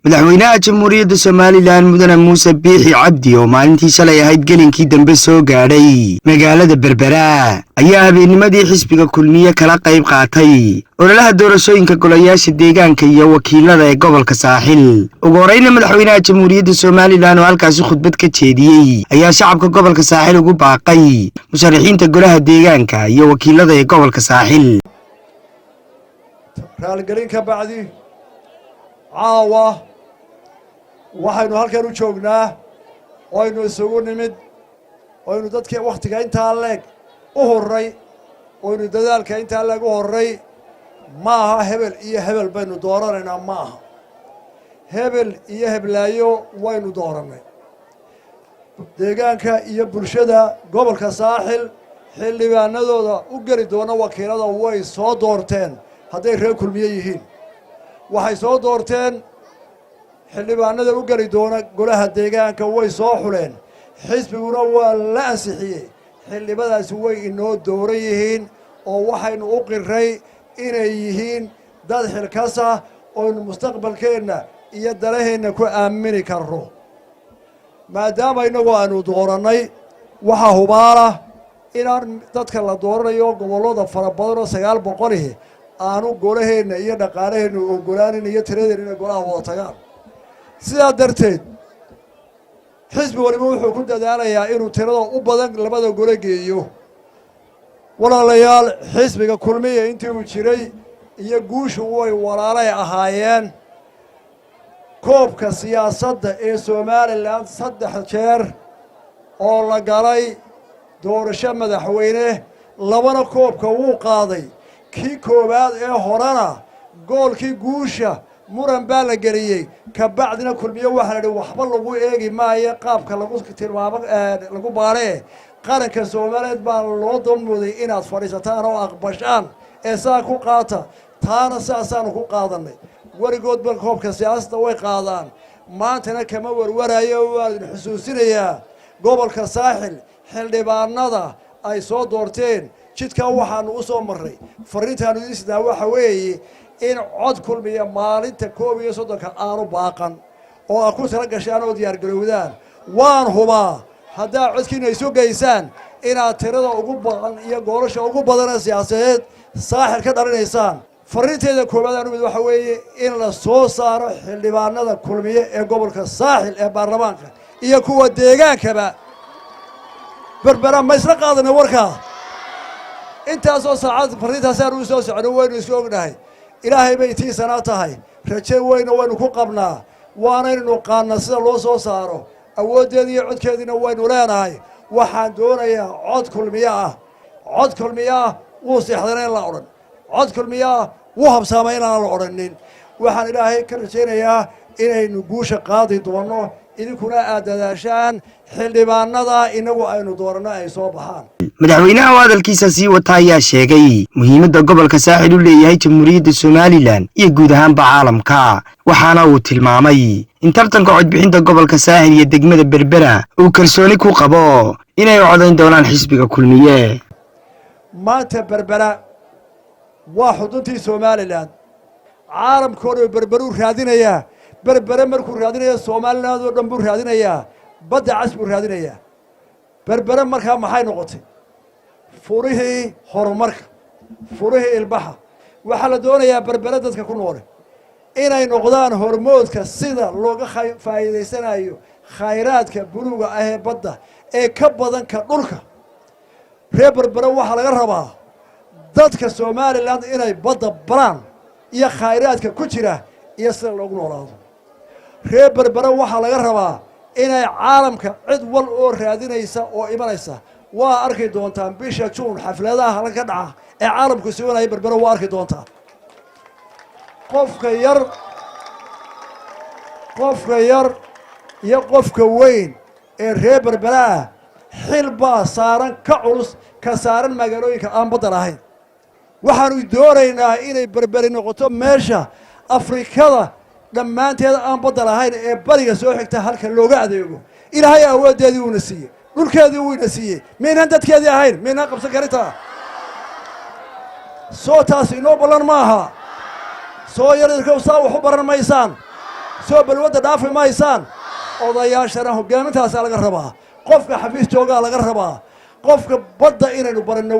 madaxweynaha jamhuuriyadda Soomaaliland mudane Muuse Biixi Cabdi oo maalintii shalay ahayd gelinkii dambe soo gaadhay magaalada Berbera ayaa habeennimadii xisbiga kulmiye kala qayb qaatay ololaha doorashooyinka golayaasha deegaanka iyo wakiilada ee gobolka Saaxil. ugu horreyn madaxweynaha jamhuuriyadda Soomaaliland oo halkaas khudbad ka jeediyay ayaa shacabka gobolka Saaxil ugu baaqay musharaxiinta golaha deegaanka iyo wakiilada ee gobolka Saaxil. raalgelin ka bacdi caawa waxaynu halkan u joognaa oo aynu isugu nimid oo aynu dadkii wakhtiga intaa leeg u horay oo aynu dadaalka intaa leeg u horay ma aha hebel iyo hebel baynu dooranaynaa ma aha hebel iyo heblaayo waynu dooranay deegaanka iyo bulshada gobolka Saaxil xildhibaanadooda u geli doona wakiilada way soo doorteen hadday reer kulmiye yihiin waxay soo doorteen xildhibaanada u geli doona golaha deegaanka way soo xuleen xisbiguna waa la ansixiyey xildhibadaasi way inoo dooran yihiin oo waxaynu u qiray inay yihiin dad xilkas ah oo mustaqbalkeenna iyo dalaheenna ku aamini karno maadaama inagu aanu doorannay waxaa hubaala inaan dadka la dooranayo gobollada fara badan oo 900 aanu golaheenna iyo dhaqaalaheenna ogolaanin iyo tiradeenna inay golaha wada tagaan sidaa darteed xisbi waliba wuxuu ku dadaalayaa inuu tirada u badan labada gole geeyo walaalayaal xisbiga kulmiye intii uu jiray iyo guushu way walaalay ahaayeen koobka siyaasadda ee Soomaaliland 3 jeer oo la galay doorasho madaxweyne labana koobka wuu qaaday kii koobaad ee horena goolkii guusha muran baa la geliyey ka bacdina kulmiye waxa la yidhi waxba lagu eegi maayo qaabka lagu tilmaamo lagu baaree qaranka Soomaaliyeed baa loo doonaday inaad fadhiisataan oo aqbashaan ee saa ku qaata taana saasaan ku qaadanay warigood bal koobka siyaasadda way qaadaan maantana kama warwarayo waa xusuusinayaa gobolka Saaxil xildhibaanada ay soo doorteen jidka waxaanu u soo maray fariintaanu isdaa waxa weeye in cod kulmiya maalinta 31 aanu baaqan oo ku tala gashaan oo diyaar garowdaan waan hubaa hadaa codkiina isu geysaan inaad tirada ugu badan iyo goolasha ugu badan siyaasadeed Saaxil ka dhalinaysaan fariinteeda koobaad aanu mid waxa weeye in la soo saaro xildhibaanada kulmiye ee gobolka Saaxil ee baarlamaanka iyo kuwa deegaankaba Berbera ma isla qaadanay warkaa intaasoo saacad fariintaas aanu soo socdo waynu isku ognahay ilaahay bay tiisana tahay rajo weyn waynu ku qabnaa waanaynu qaadnaa sida loo soo saaro awoodeeda iyo codkeedina waynu leenahay waxaan doonayaa cod kulmiye ah wuu seexdanay la oran cod kulmiye ah wuu habsaamay inaan la oranin waxaan ilaahay ka rajaynayaa inaynu guusha qaadi doono idinkuna aad dadaashaan xildhibaanada inagu aynu doorano ay soo baxaan. madaxweynaha oo hadalkiisa sii wata ayaa sheegay muhiimadda gobolka Saaxil u leeyahay jamhuuriyadda Soomaaliland iyo guud ahaanba caalamka waxaana uu tilmaamay in tartanka codbixinta gobolka Saaxil iyo degmada Berbera uu kalsooni ku qabo inay codayn doonaan xisbiga kulmiye. maanta Berbera waa xuduntii Soomaaliland caalamkooda Berberu raadinaya Berbera markuu raadinaya Soomaaliland oo dhan buu raadinaya badda cas buu raadinaya Berbera markaa maxay noqotay furihii horumarka furihii ilbaha waxa la doonayaa Berbera dadka ku nool inay noqdaan hormoodka sida looga faa'iideysanayo khayraadka buluuga ah ee badda ee ka badan ka dhulka reer Berbera waxa laga rabaa dadka Soomaaliland inay badda baraan iyo khayraadka ku jira iyo sida loogu noolaado reer Berbera waxa laga rabaa inay caalamka cid wal oo raadinaysa oo imanaysa waa arki doontaan bisha June xafladaha la ka dhaca ee caalamku siwanay Berbera waa arki doontaa qofka yar iyo qofka weyn ee reer Berbera xilba saaran ka culus ka saaran magaalooyinka aan badda lahayn waxaanu doonaynaa inay Berbera noqoto meesha Afrikada dhammaanteeda aan badda lahayn ee bariga soo xigta halka looga adeego ilaahay awoodeedii uu nasiiyay dhulkeedii uu nasiiyay meelan dadkeedii ahayn meelan qabsan karinta soo taas inoo balan maaha soo yaradka saa wax u baran maysaan soo balwada dhaafi maysaan odayaashana hogaamintaas laga rabaa qofka xafiis jooga laga rabaa qofka badda inaynu barano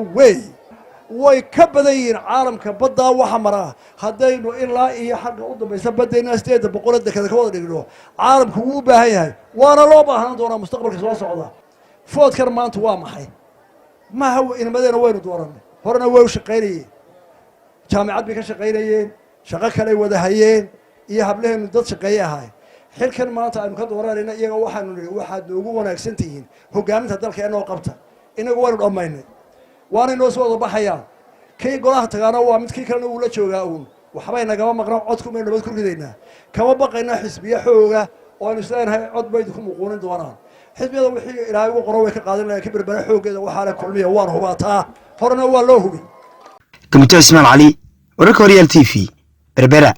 way ka badan yihiin caalamka badda waxa mara hadaynu ilaa iyo xagga u dambaysa badayna 800 dekada ka wada dhigno caalamku wuu u baahan yahay waana loo baahan doonaa mustaqbalka soo socda foodkan maanta waa maxay ma haw inamadeena waynu dooranay horena way u shaqeynayeen jaamacad bay ka shaqeynayeen shaqo kale wada hayeen iyo hableenu dad shaqeey ahay xilkan maanta aynu ka dooranayna iyaga waxaanu niri waxaad noogu wanaagsan tihiin hogaaminta dalka ee noo qabta inagu waynu dhammaynay waana inoo soo wada baxayaan kii golaha tagaana waa mid kii kalena uu la joogaa uun waxbay nagama maqnaan codku may nabad ku ridaynaa kama baqaynaa xisbiya xooga oo aynu isleenahay cod baydu ku muquunin doonaan xisbiyada wixii ilaahay ugu qoran way ka qaadanayaan ka berbera xoogeeda waxaa la kulmiya waan hubaataa horena waa loo hubi Gamito Ismail Ali wararka Royal TV berbera